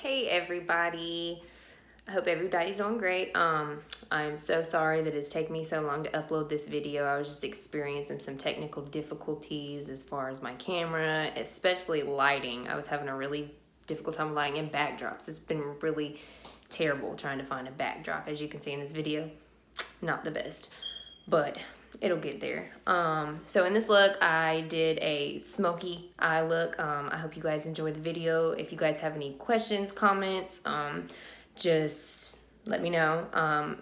Hey everybody. I hope everybody's doing great. I'm so sorry that it's taken me so long to upload this video. I was just experiencing some technical difficulties as far as my camera, especially lighting. I was having a really difficult time lighting in backdrops. It's been really terrible trying to find a backdrop. As you can see in this video, not the best, but it'll get there. So in this look, I did a smoky eye look. I hope you guys enjoyed the video. If you guys have any questions, comments, just let me know.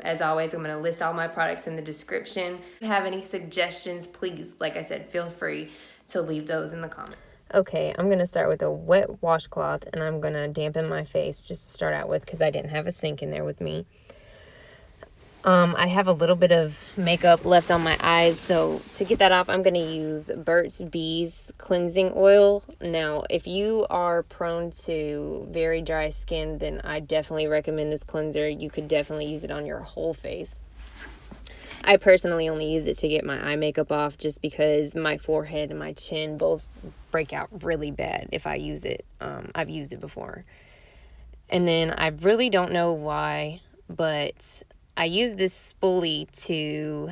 As always, I'm going to list all my products in the description. If you have any suggestions, please, like I said, feel free to leave those in the comments. Okay, I'm going to start with a wet washcloth, and I'm going to dampen my face just to start out with because I didn't have a sink in there with me. I have a little bit of makeup left on my eyes, so to get that off, I'm going to use Burt's Bees cleansing oil. Now, if you are prone to very dry skin, then I definitely recommend this cleanser. You could definitely use it on your whole face. I personally only use it to get my eye makeup off just because my forehead and my chin both break out really bad if I use it. I've used it before. And then I really don't know why, but I use this spoolie to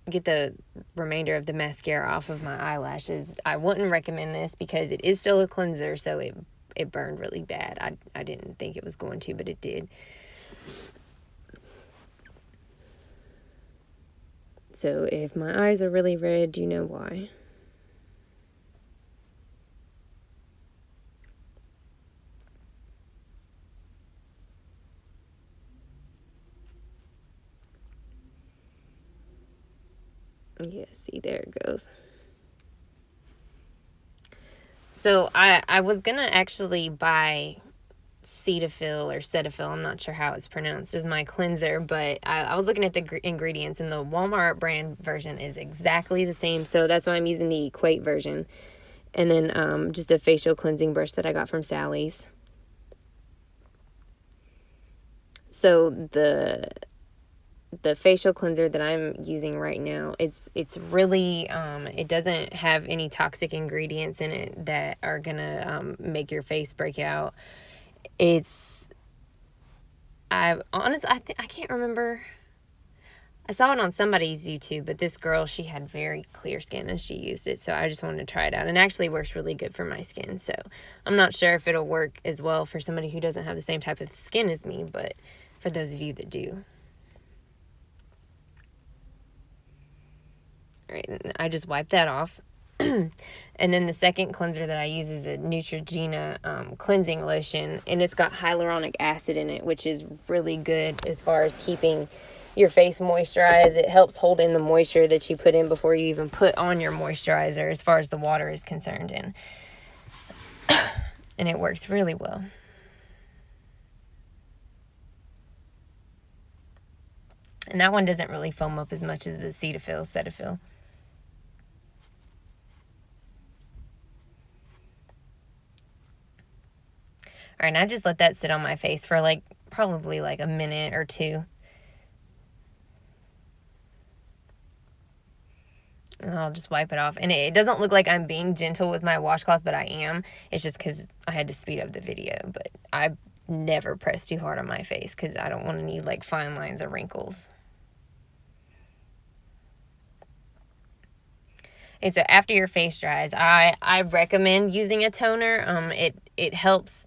get the remainder of the mascara off of my eyelashes. I wouldn't recommend this because it is still a cleanser, so it burned really bad. I didn't think it was going to, but it did. So if my eyes are really red, you know why. Yeah, see, there it goes. So I was going to actually buy Cetaphil or Cetaphil, I'm not sure how it's pronounced, as my cleanser, but I was looking at the ingredients, and the Walmart brand version is exactly the same, so that's why I'm using the Equate version. And then just a facial cleansing brush that I got from Sally's. So the facial cleanser that I'm using right now, it's really it doesn't have any toxic ingredients in it that are gonna make your face break out. I can't remember. I saw it on somebody's YouTube, but this girl, she had very clear skin and she used it, so I just wanted to try it out. And it actually works really good for my skin, so I'm not sure if it'll work as well for somebody who doesn't have the same type of skin as me, but for those of you that do. All right, I just wiped that off. And then the second cleanser that I use is a Neutrogena cleansing lotion, and it's got hyaluronic acid in it, which is really good as far as keeping your face moisturized. It helps hold in the moisture that you put in before you even put on your moisturizer as far as the water is concerned, and it works really well. And that one doesn't really foam up as much as the Cetaphil. All right, and I just let that sit on my face for probably a minute or two. And I'll just wipe it off. And it doesn't look like I'm being gentle with my washcloth, but I am. It's just because I had to speed up the video. But I never press too hard on my face because I don't want to need fine lines or wrinkles. And so after your face dries, I recommend using a toner. It helps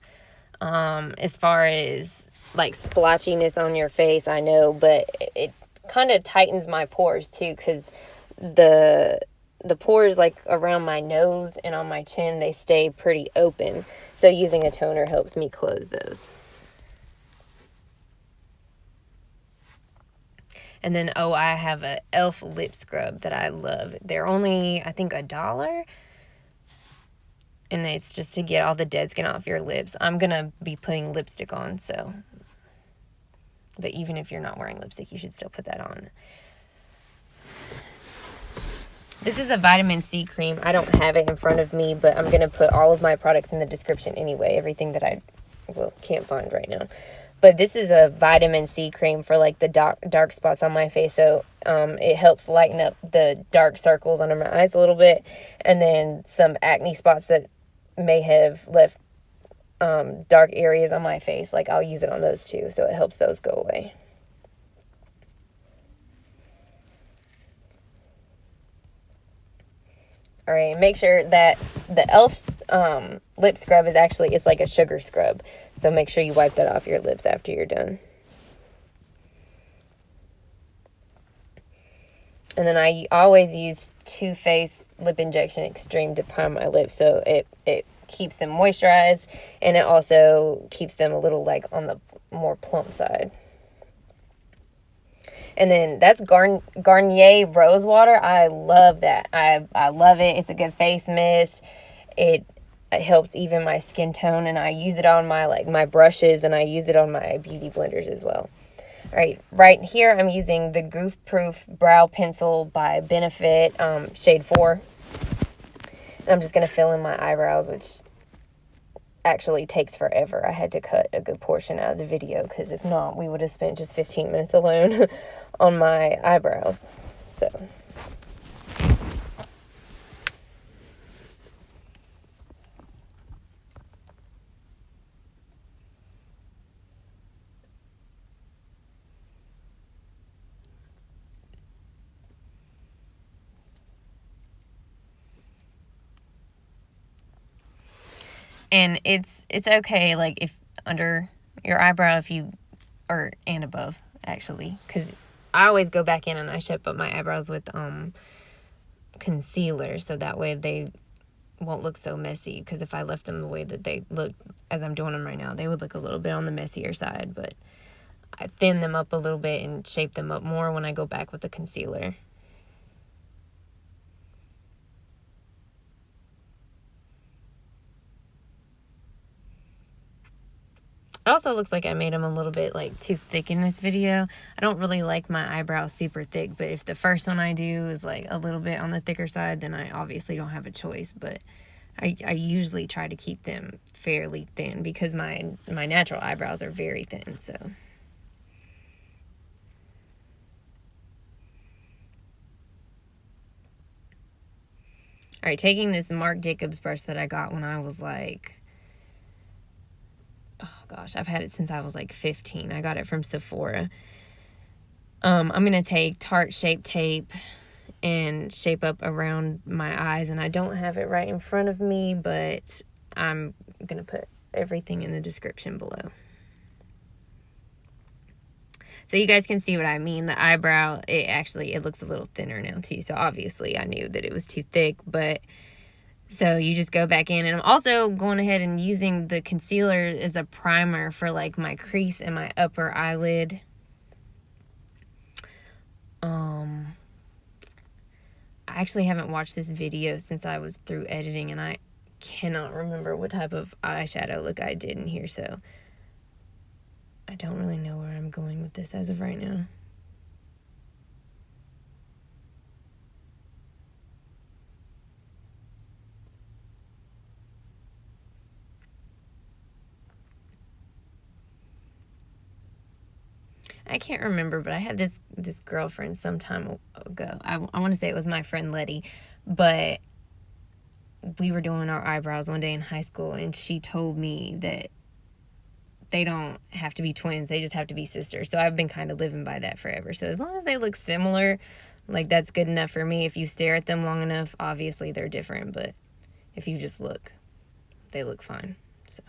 as far as splotchiness on your face, I know, but it kind of tightens my pores too, because the pores around my nose and on my chin, they stay pretty open, so using a toner helps me close those. And then I have a e.l.f. lip scrub that I love. They're only, I think, $1. And it's just to get all the dead skin off your lips. I'm going to be putting lipstick on, so. But even if you're not wearing lipstick, you should still put that on. This is a vitamin C cream. I don't have it in front of me, but I'm going to put all of my products in the description anyway. Everything that I can't find right now. But this is a vitamin C cream for the dark spots on my face. So it helps lighten up the dark circles under my eyes a little bit. And then some acne spots that may have left dark areas on my face, like I'll use it on those too, so it helps those go away. All right, make sure that the e.l.f. Lip scrub is actually, it's like a sugar scrub, so make sure you wipe that off your lips after you're done. And then I always use Too Faced Lip Injection Extreme to prime my lips, so it keeps them moisturized, and it also keeps them a little like on the more plump side. And then that's Garnier Rose Water. I love that. I love it. It's a good face mist. It helps even my skin tone, and I use it on my brushes, and I use it on my beauty blenders as well. All right here I'm using the Goof Proof Brow Pencil by Benefit, shade 4. And I'm just going to fill in my eyebrows, which actually takes forever. I had to cut a good portion out of the video, because if not, we would have spent just 15 minutes alone on my eyebrows. So... And it's okay, like, if under your eyebrow, if you, and above, actually, because I always go back in and I shape up my eyebrows with concealer, so that way they won't look so messy, because if I left them the way that they look as I'm doing them right now, they would look a little bit on the messier side, but I thin them up a little bit and shape them up more when I go back with the concealer. It also looks like I made them a little bit like too thick in this video. I don't really like my eyebrows super thick, but if the first one I do is like a little bit on the thicker side, then I obviously don't have a choice. But I usually try to keep them fairly thin, because my natural eyebrows are very thin, so. All right, taking this Marc Jacobs brush that I got when I was like, oh gosh, I've had it since I was like 15. I got it from Sephora. I'm going to take Tarte Shape Tape and shape up around my eyes. And I don't have it right in front of me, but I'm going to put everything in the description below. So you guys can see what I mean. The eyebrow, it looks a little thinner now too. So obviously I knew that it was too thick, but so you just go back in. And I'm also going ahead and using the concealer as a primer for like my crease and my upper eyelid. I actually haven't watched this video since I was through editing, and I cannot remember what type of eyeshadow look I did in here, so I don't really know where I'm going with this as of right now. I can't remember, but I had this girlfriend some time ago. I want to say it was my friend Letty, but we were doing our eyebrows one day in high school, and she told me that they don't have to be twins, they just have to be sisters. So I've been kind of living by that forever. So as long as they look similar, like, that's good enough for me. If you stare at them long enough, obviously they're different, but if you just look, they look fine. So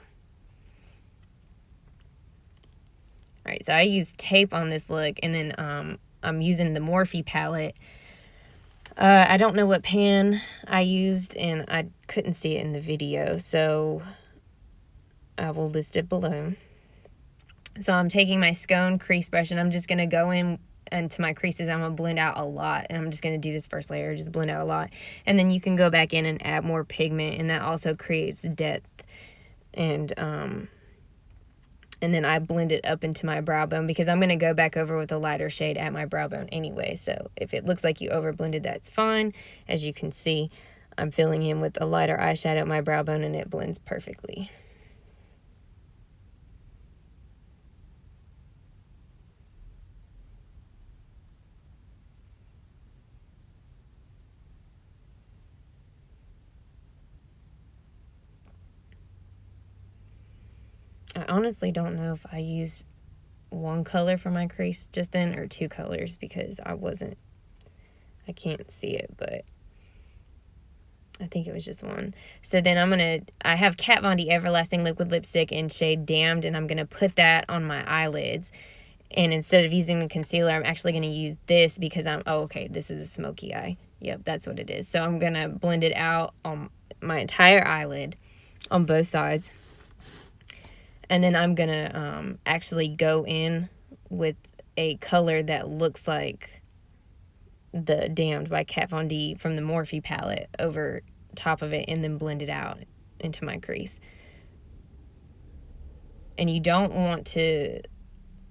all right, so I use tape on this look, and then I'm using the Morphe palette. I don't know what pan I used, and I couldn't see it in the video, so I will list it below. So I'm taking my Scone crease brush, and I'm just going to go in into my creases. I'm going to blend out a lot, and I'm just going to do this first layer, just blend out a lot. And then you can go back in and add more pigment, and that also creates depth. And then I blend it up into my brow bone, because I'm going to go back over with a lighter shade at my brow bone anyway. So if it looks like you over blended, that's fine. As you can see, I'm filling in with a lighter eyeshadow at my brow bone, and it blends perfectly. honestly don't know if I used one color for my crease just then or two colors because I can't see it, but I think it was just one. So then I have Kat Von D Everlasting Liquid Lipstick in shade Damned, and I'm going to put that on my eyelids. And instead of using the concealer, I'm actually going to use this because this is a smoky eye. Yep, that's what it is. So I'm going to blend it out on my entire eyelid on both sides. And then I'm going to actually go in with a color that looks like the Damned by Kat Von D from the Morphe palette over top of it, and then blend it out into my crease. And you don't want to...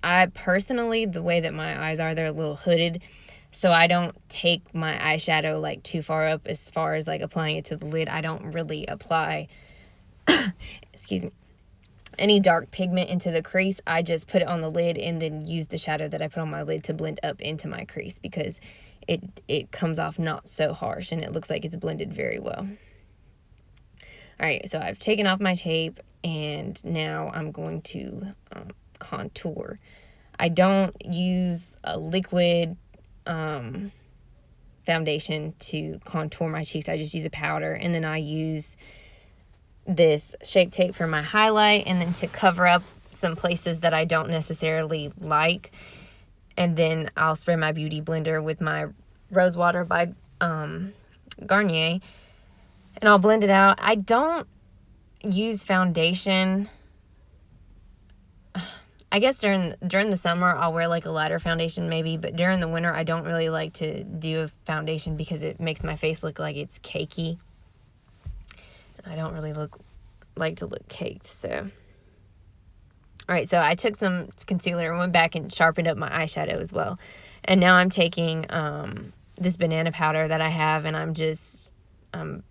I personally, the way that my eyes are, they're a little hooded, so I don't take my eyeshadow like too far up as far as like applying it to the lid. I don't really apply excuse me, any dark pigment into the crease. I just put it on the lid and then use the shadow that I put on my lid to blend up into my crease because it comes off not so harsh and it looks like it's blended very well. Alright, so I've taken off my tape and now I'm going to contour. I don't use a liquid foundation to contour my cheeks. I just use a powder, and then I use this Shape Tape for my highlight, and then to cover up some places that I don't necessarily like. And then I'll spray my Beauty Blender with my Rose Water by Garnier, and I'll blend it out. I don't use foundation. I guess during the summer I'll wear like a lighter foundation maybe, but during the winter I don't really like to do a foundation because it makes my face look like it's cakey. And I don't really like to look caked, so. Alright, so I took some concealer and went back and sharpened up my eyeshadow as well. And now I'm taking this banana powder that I have, and I'm going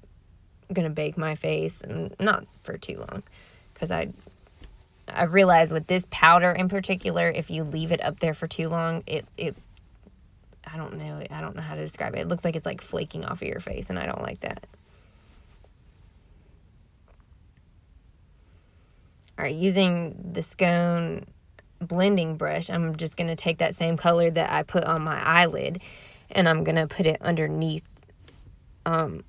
to bake my face, and not for too long, because I realize with this powder in particular, if you leave it up there for too long, I don't know how to describe it. It looks like it's like flaking off of your face, and I don't like that. Alright, using the Scone blending brush, I'm just going to take that same color that I put on my eyelid, and I'm going to put it underneath. I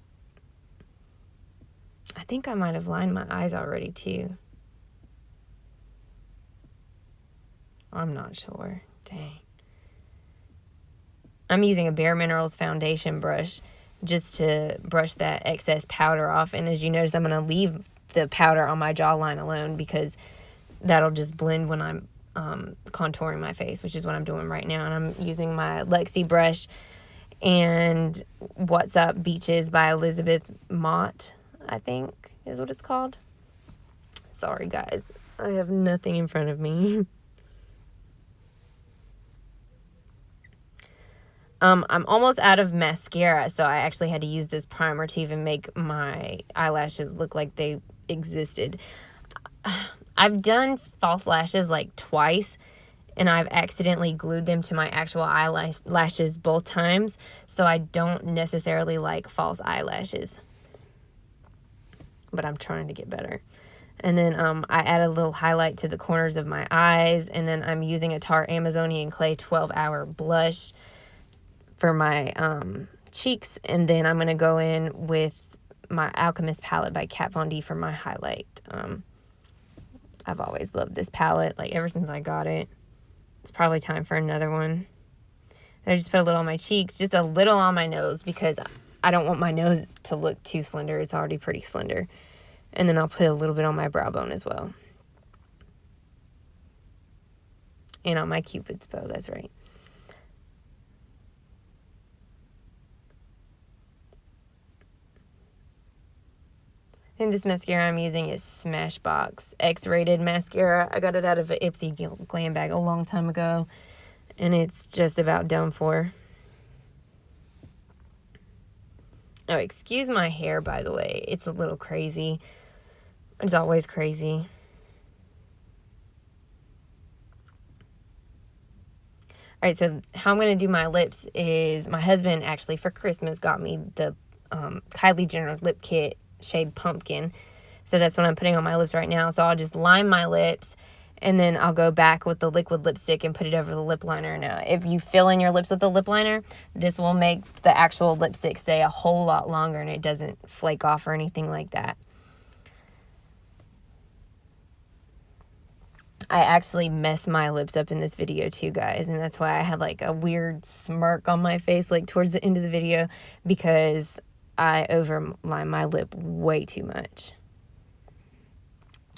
think I might have lined my eyes already too. I'm not sure. Dang. I'm using a Bare Minerals foundation brush just to brush that excess powder off. And as you notice, I'm going to leave the powder on my jawline alone because that'll just blend when I'm contouring my face, which is what I'm doing right now. And I'm using my Lexi brush and What's Up Beaches by Elizabeth Mott, I think is what it's called. Sorry, guys. I have nothing in front of me. I'm almost out of mascara, so I actually had to use this primer to even make my eyelashes look like they existed. I've done false lashes like twice, and I've accidentally glued them to my actual eyelashes both times, so I don't necessarily like false eyelashes. But I'm trying to get better. And then I add a little highlight to the corners of my eyes, and then I'm using a Tarte Amazonian Clay 12-hour blush for my cheeks, and then I'm going to go in with my Alchemist palette by Kat Von D for my highlight. I've always loved this palette, like ever since I got it. It's probably time for another one. I just put a little on my cheeks, just a little on my nose because I don't want my nose to look too slender. It's already pretty slender. And then I'll put a little bit on my brow bone as well. And on my Cupid's bow, that's right. And this mascara I'm using is Smashbox X-rated mascara. I got it out of an Ipsy glam bag a long time ago, and it's just about done for. Oh, excuse my hair, by the way. It's a little crazy. It's always crazy. Alright, so how I'm going to do my lips is my husband actually for Christmas got me the Kylie Jenner lip kit shade Pumpkin. So that's what I'm putting on my lips right now. So I'll just line my lips, and then I'll go back with the liquid lipstick and put it over the lip liner. Now, if you fill in your lips with the lip liner, this will make the actual lipstick stay a whole lot longer, and it doesn't flake off or anything like that. I actually messed my lips up in this video too, guys, and that's why I had like a weird smirk on my face like towards the end of the video, because I overlined my lip way too much.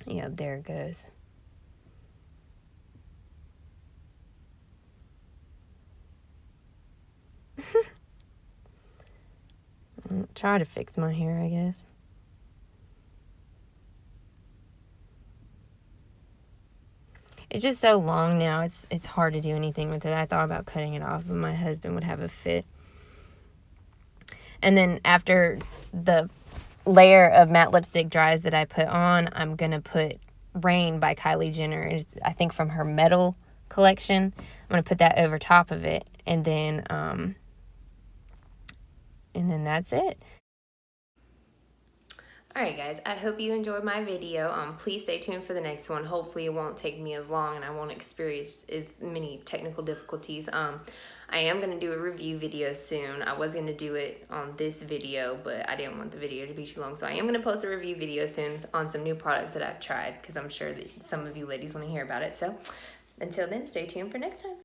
Yep, there it goes. Try to fix my hair, I guess. It's just so long now. It's hard to do anything with it. I thought about cutting it off, but my husband would have a fit. And then after the layer of matte lipstick dries that I put on, I'm going to put Rain by Kylie Jenner. It's, I think, from her Metal collection. I'm going to put that over top of it, and then that's it. Alright guys, I hope you enjoyed my video. Please stay tuned for the next one. Hopefully it won't take me as long and I won't experience as many technical difficulties. I am going to do a review video soon. I was going to do it on this video, but I didn't want the video to be too long. So I am going to post a review video soon on some new products that I've tried, because I'm sure that some of you ladies want to hear about it. So until then, stay tuned for next time.